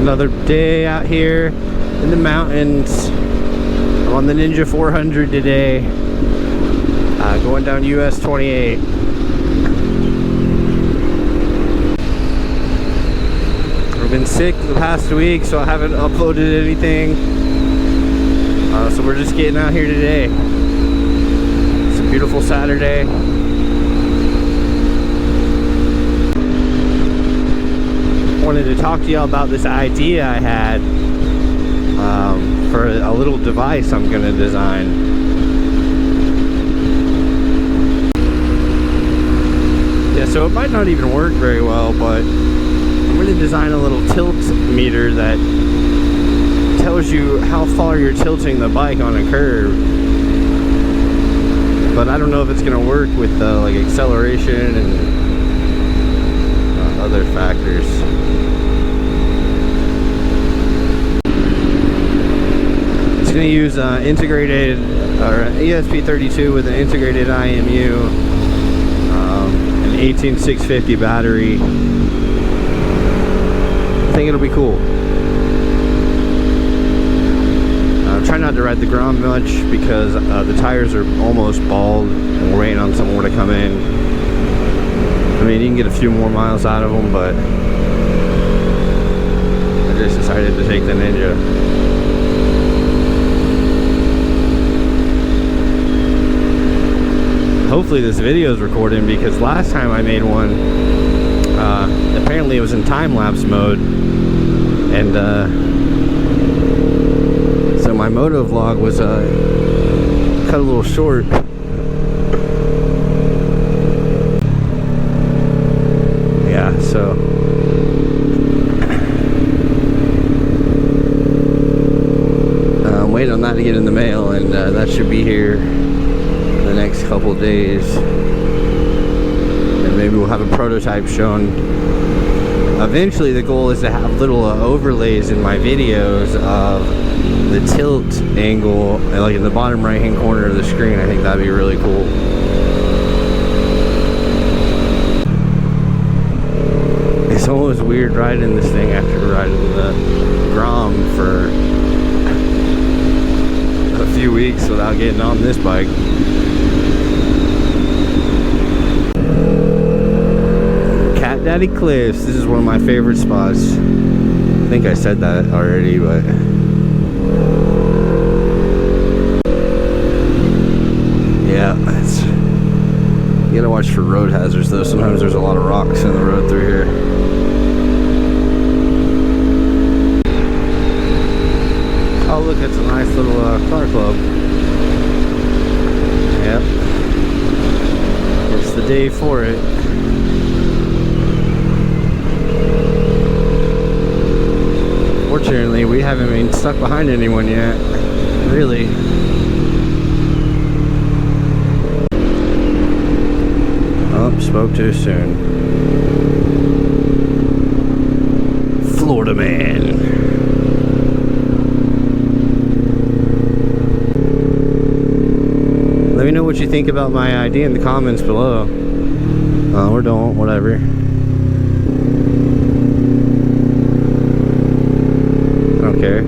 Another day out here in the mountains. I'm on the Ninja 400 today, going down US 28. I've been sick the past week, so I haven't uploaded anything. So we're just getting out here today. It's a beautiful Saturday. Wanted to talk to y'all about this idea I had for a little device I'm gonna design. Yeah, so it might not even work very well, but I'm gonna design a little tilt meter that tells you how far you're tilting the bike on a curve. But I don't know if it's gonna work with like acceleration and other factors. It's going to use integrated or ESP32 with an integrated IMU, an 18650 battery. I think it'll be cool. Try not to ride the ground much because the tires are almost bald and we're waiting on some more to come in. I mean, you can get a few more miles out of them, but I just decided to take the Ninja. Hopefully this video is recording, because last time I made one, apparently it was in time-lapse mode, and so my motovlog was cut a little short. So I'm waiting on that to get in the mail, and that should be here the next couple of days, and maybe we'll have a prototype shown. Eventually the goal is to have little overlays in my videos of the tilt angle, like in the bottom right hand corner of the screen. I think that'd be really cool. It's almost weird riding this thing after riding the Grom for a few weeks without getting on this bike. Cat Daddy Cliffs. This is one of my favorite spots. I think I said that already, but yeah, it's, you gotta watch for road hazards though. Sometimes there's a lot of rocks in the road through here. Oh look, it's a nice little car club. Yep. It's the day for it. Fortunately, we haven't been stuck behind anyone yet. Really. Oh, spoke too soon. Florida man. Let me know what you think about my idea in the comments below. Or don't, whatever. I don't care.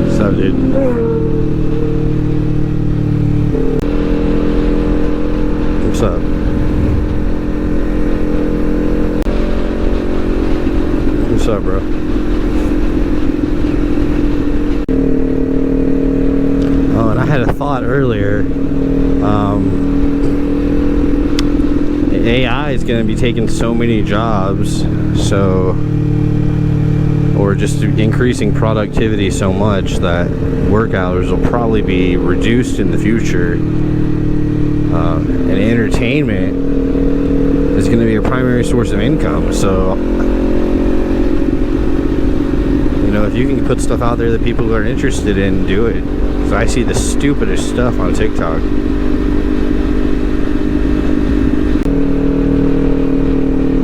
What's up, dude? What's up? What's up, bro? Oh, and I had a thought earlier. AI is going to be taking so many jobs, or just increasing productivity so much that work hours will probably be reduced in the future. And entertainment is going to be a primary source of income. So, you know, if you can put stuff out there that people are interested in, do it. So I see the stupidest stuff on TikTok.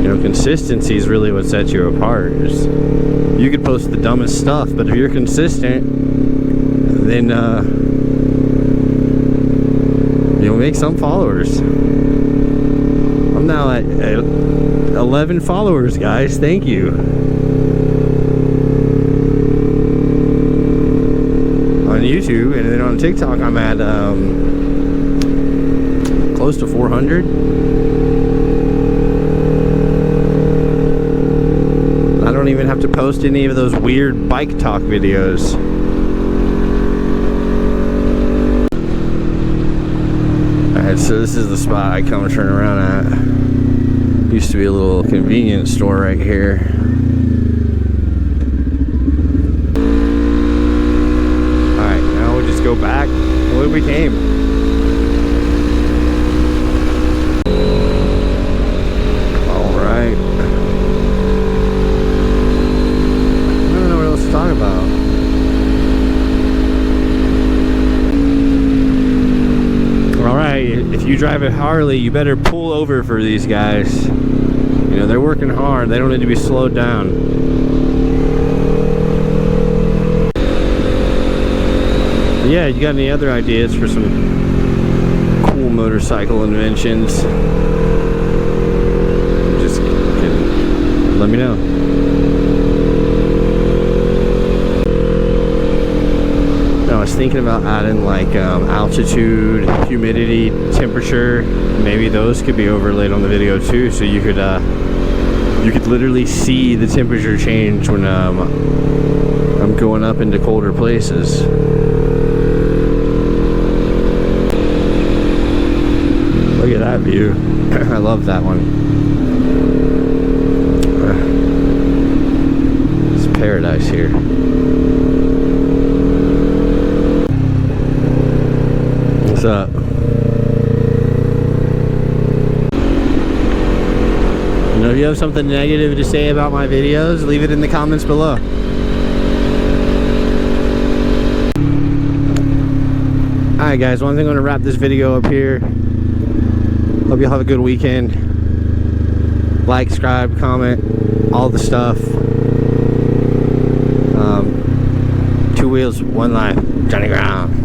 You know, consistency is really what sets you apart. You could post the dumbest stuff, but if you're consistent, then you'll make some followers. I'm now at 11 followers, guys. Thank you. On YouTube, and then on TikTok, I'm at close to 400. I don't even have to post any of those weird bike talk videos. Alright, so this is the spot I come turn around at. Used to be a little convenience store right here. Alright, now we'll just go back the way we came. Alright. I don't know what else to talk about. Alright, if you drive a Harley, you better pull over for these guys. You know, they're working hard. They don't need to be slowed down. But yeah, you got any other ideas for some cool motorcycle inventions? Just let me know. I was thinking about adding like altitude, humidity, temperature. Maybe those could be overlaid on the video too, so you could literally see the temperature change when I'm going up into colder places. Look at that view. I love that one. It's paradise here. What's up? You know, if you have something negative to say about my videos, leave it in the comments below. Alright guys, one thing, I'm going to wrap this video up here. Hope you all have a good weekend. Like, subscribe, comment, all the stuff. 2 wheels, 1 life. Johnny Ground.